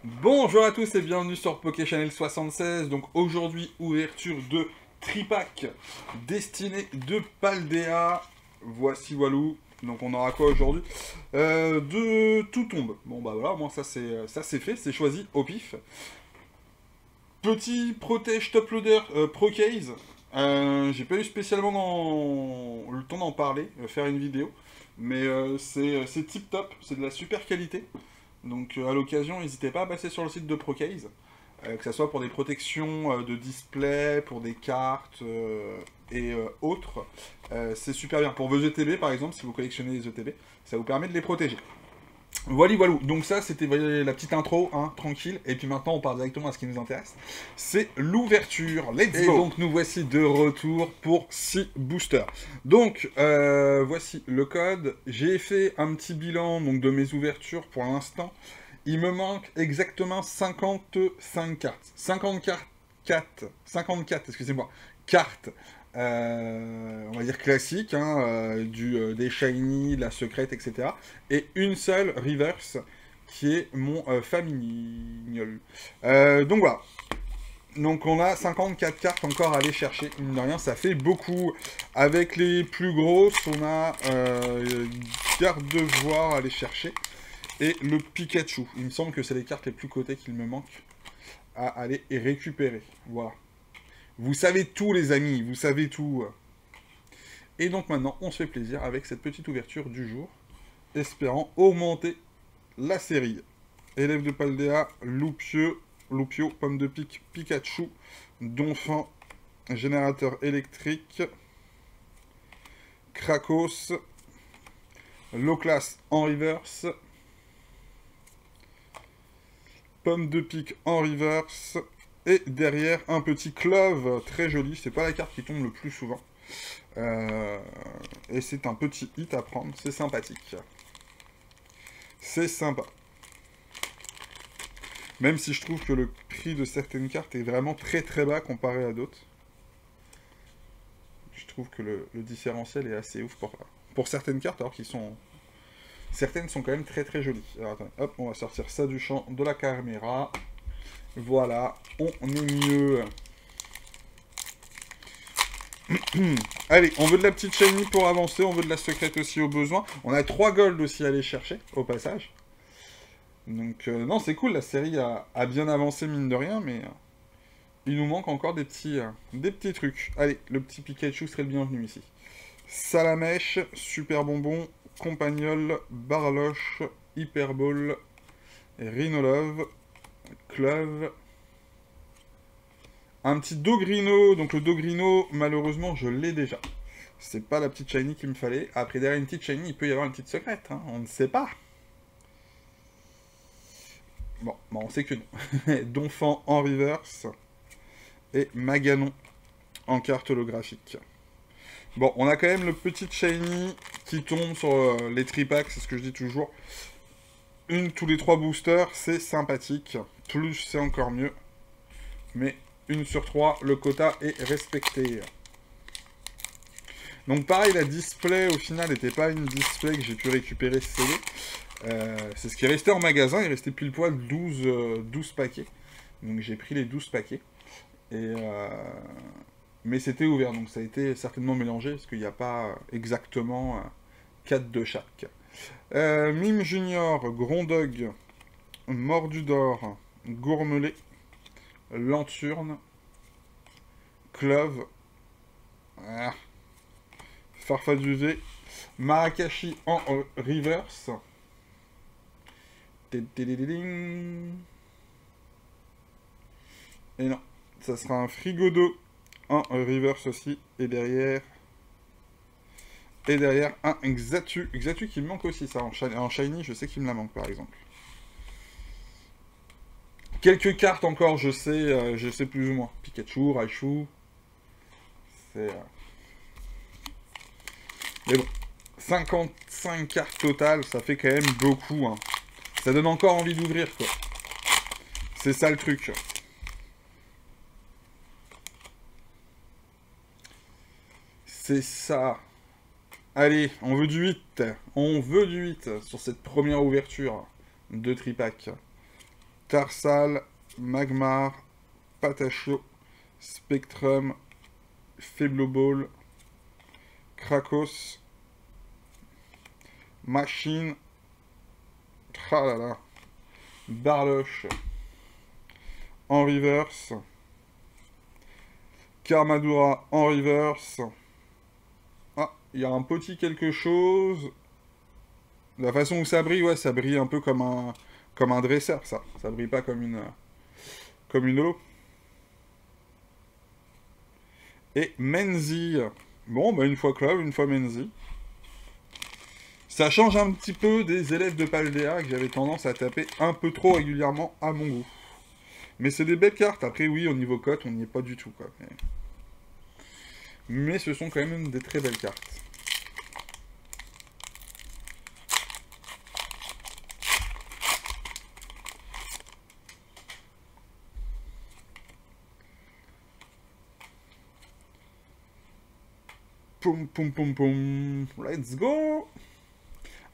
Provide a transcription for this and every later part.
Bonjour à tous et bienvenue sur PokéChannel 76. Donc aujourd'hui, ouverture de tripack destiné de Paldea. Voici Walou. Donc on aura quoi aujourd'hui De tout tombe. Bon bah voilà, moi ça c'est fait, c'est choisi au pif. Petit protège top loader Pro Case. J'ai pas eu spécialement le temps d'en parler, faire une vidéo. Mais c'est tip top, c'est de la super qualité. Donc à l'occasion, n'hésitez pas à passer sur le site de Procase, que ce soit pour des protections de display, pour des cartes et autres. C'est super bien. Pour vos ETB par exemple, si vous collectionnez les ETB, ça vous permet de les protéger. Voilà, voilà. Donc ça, c'était la petite intro, hein, tranquille. Et puis maintenant, on part directement à ce qui nous intéresse. C'est l'ouverture. Let's go. Et donc, nous voici de retour pour 6 boosters. Donc, voici le code. J'ai fait un petit bilan donc, de mes ouvertures pour l'instant. Il me manque exactement 55 cartes. 54, excusez-moi, cartes. On va dire classique, hein, des shiny, la secrète, etc. Et une seule reverse qui est mon familignol. Donc voilà. Donc on a 54 cartes encore à aller chercher. Mine de rien, ça fait beaucoup. Avec les plus grosses, on a Gardevoir à aller chercher. Et le Pikachu. Il me semble que c'est les cartes les plus cotées qu'il me manque à aller récupérer. Voilà. Vous savez tout, les amis, vous savez tout. Et donc maintenant, on se fait plaisir avec cette petite ouverture du jour, espérant augmenter la série. Élève de Paldea, Loupio, Pomme de Pique, Pikachu, Donphan, Générateur électrique, Krakos, Loclas en reverse, Pomme de Pique en reverse, et derrière, un petit Clove très joli. C'est pas la carte qui tombe le plus souvent. Et c'est un petit hit à prendre. C'est sympathique. C'est sympa. Même si je trouve que le prix de certaines cartes est vraiment très très bas comparé à d'autres. Je trouve que le différentiel est assez ouf pour certaines cartes, alors qu'ils sont... Certaines sont quand même très très jolies. Alors attendez, hop, on va sortir ça du champ de la caméra. Voilà, on est mieux. Allez, on veut de la petite shiny pour avancer, on veut de la secrète aussi au besoin. On a 3 gold aussi à aller chercher, au passage. Donc, non, c'est cool, la série a bien avancé, mine de rien, mais il nous manque encore des petits trucs. Allez, le petit Pikachu serait le bienvenu ici. Salamèche, Super Bonbon, Compagnol, Barloche, Hyperball, Rhinolove, Clove... Un petit Dogrino, donc le Dogrino, malheureusement, je l'ai déjà. C'est pas la petite shiny qu'il me fallait. Après, derrière une petite shiny, il peut y avoir une petite secrète, hein, on ne sait pas. Bon, bah on sait que non. Donphan en reverse. Et Maganon en carte holographique. Bon, on a quand même le petit shiny qui tombe sur les tripacks, c'est ce que je dis toujours. Une tous les 3 boosters, c'est sympathique. Plus, c'est encore mieux. Mais... 1 sur 3, le quota est respecté. Donc pareil, la display, au final, n'était pas une display que j'ai pu récupérer scellée. C'est ce qui est resté en magasin, il restait pile poil 12 paquets. Donc j'ai pris les 12 paquets. Mais c'était ouvert, donc ça a été certainement mélangé, parce qu'il n'y a pas exactement 4 de chaque. Mime Junior, Grondog, Mordudor, Gourmelet, Lanturne, Clove, Farfaduzé, Marakashi en reverse. Et non, ça sera un Frigodo en reverse aussi. Et derrière un Xatu. Xatu qui me manque aussi, ça. En shiny, je sais qu'il me la manque par exemple. Quelques cartes encore, je sais plus ou moins. Pikachu, Raichu. C'est... Mais bon, 55 cartes totales, ça fait quand même beaucoup. Hein. Ça donne encore envie d'ouvrir, quoi. C'est ça le truc. C'est ça. Allez, on veut du 8. On veut du 8 sur cette première ouverture de tripack. Tarsal, Magmar, Patachio, Spectrum, Febloball, Krakos, Machine, ah là là, Barloche, en reverse, Karmadura en reverse. Ah, il y a un petit quelque chose. La façon où ça brille, ouais, ça brille un peu comme un dresseur, ça. Ça brille pas comme une holo. Et Menzi. Bon, bah une fois Club, une fois Menzi. Ça change un petit peu des élèves de Paldea que j'avais tendance à taper un peu trop régulièrement à mon goût. Mais c'est des belles cartes. Après, oui, au niveau cote, on n'y est pas du tout, quoi. Mais ce sont quand même des très belles cartes. Poum, poum, poum, poum. Let's go!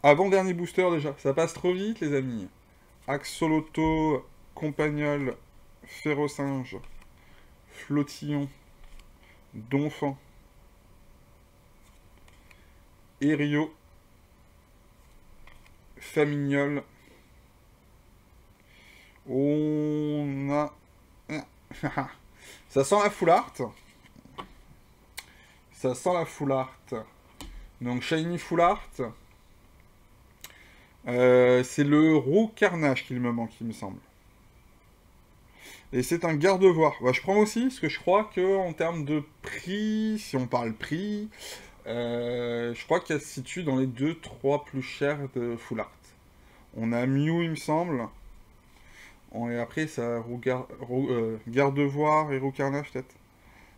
Avant-dernier booster déjà. Ça passe trop vite, les amis. Axolotl, Compagnol, Férocinge, Flottillon, Donphan, Erio, Famignol. On a... Ça sent la full art. Ça sent la full art. Donc Shiny full art. C'est le Roux Carnage qu'il me manque, il me semble. Et c'est un garde-voir. Bah, je prends aussi, parce que je crois que en termes de prix, si on parle prix, je crois qu'elle se situe dans les 2-3 plus chers de full art. On a Mew, il me semble. Et après, ça garde-voir et Roux Carnage, peut-être.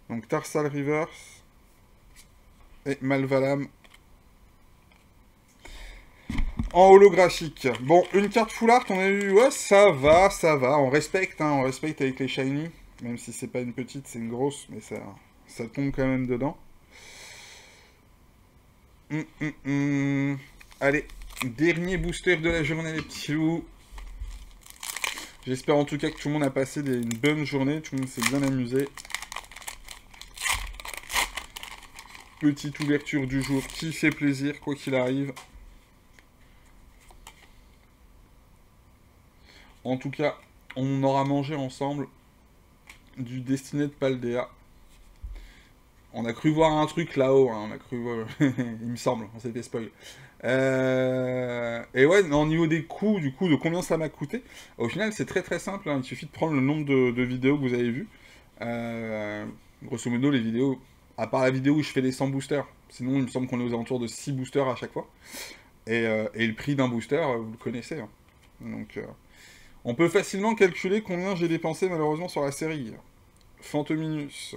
Donc Tarsal Reverse. Et Malvalam. En holographique. Bon, une carte full art, on a eu... Ouais, ça va. On respecte, hein, on respecte avec les shiny. Même si c'est pas une petite, c'est une grosse, mais ça tombe quand même dedans. Allez, dernier booster de la journée, les petits loups. J'espère en tout cas que tout le monde a passé une bonne journée, tout le monde s'est bien amusé. Petite ouverture du jour qui fait plaisir, quoi qu'il arrive. En tout cas, on aura mangé ensemble du destiné de Paldea. On a cru voir un truc là-haut, hein, on a cru voir... il me semble, on s'est fait spoil. Et ouais, au niveau des coûts, du coup, de combien ça m'a coûté, au final, c'est très très simple, hein, il suffit de prendre le nombre de vidéos que vous avez vues. Grosso modo, les vidéos, à part la vidéo où je fais les 100 boosters, sinon il me semble qu'on est aux alentours de 6 boosters à chaque fois. Et le prix d'un booster, vous le connaissez. Hein. Donc... on peut facilement calculer combien j'ai dépensé malheureusement sur la série. Phantominus,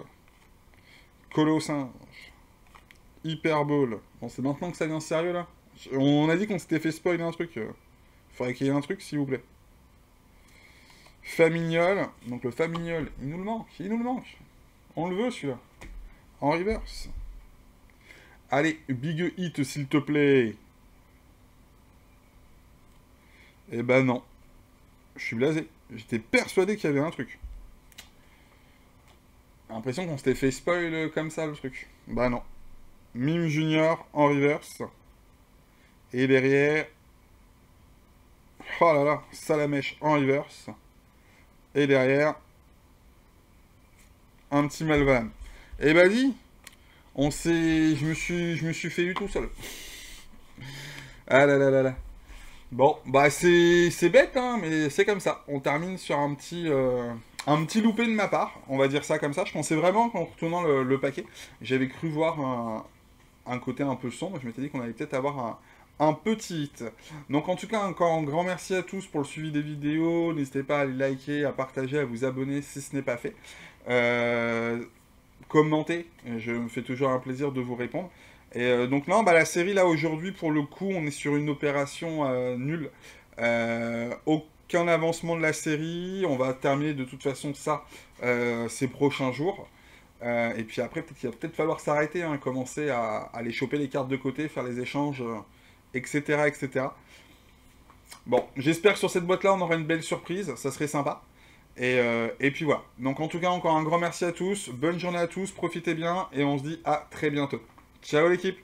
Colossinge, Hyperball. Bon, c'est maintenant que ça devient sérieux là. On a dit qu'on s'était fait spoiler un truc. Faudrait qu'il y ait un truc s'il vous plaît. Famignol. Donc le Famignol, il nous le manque. On le veut celui-là. En reverse. Allez, big hit s'il te plaît. Eh ben non. Je suis blasé. J'étais persuadé qu'il y avait un truc. L'impression qu'on s'était fait spoil comme ça, le truc. Bah non. Mime Junior en reverse. Et derrière... oh là là, Salamèche en reverse. Et derrière... un petit Malvalam. Et bah dis, on s'est... Je me suis fait eu tout seul. Ah là là là là. Bon, bah c'est bête, hein, mais c'est comme ça. On termine sur un petit loupé de ma part, on va dire ça comme ça. Je pensais vraiment qu'en retournant le paquet, j'avais cru voir un côté un peu sombre. Je m'étais dit qu'on allait peut-être avoir un petit hit. Donc en tout cas, encore un grand merci à tous pour le suivi des vidéos. N'hésitez pas à les liker, à partager, à vous abonner si ce n'est pas fait. Commentez, je me fais toujours un plaisir de vous répondre. Et donc non, bah, la série là aujourd'hui pour le coup on est sur une opération nulle. Aucun avancement de la série, on va terminer de toute façon ça ces prochains jours. Et puis après peut-être qu'il va peut-être falloir s'arrêter, hein, commencer à aller choper les cartes de côté, faire les échanges, etc. etc. Bon, j'espère que sur cette boîte-là, on aura une belle surprise, ça serait sympa. Et puis voilà. Donc en tout cas, encore un grand merci à tous, bonne journée à tous, profitez bien, et on se dit à très bientôt. Ciao l'équipe!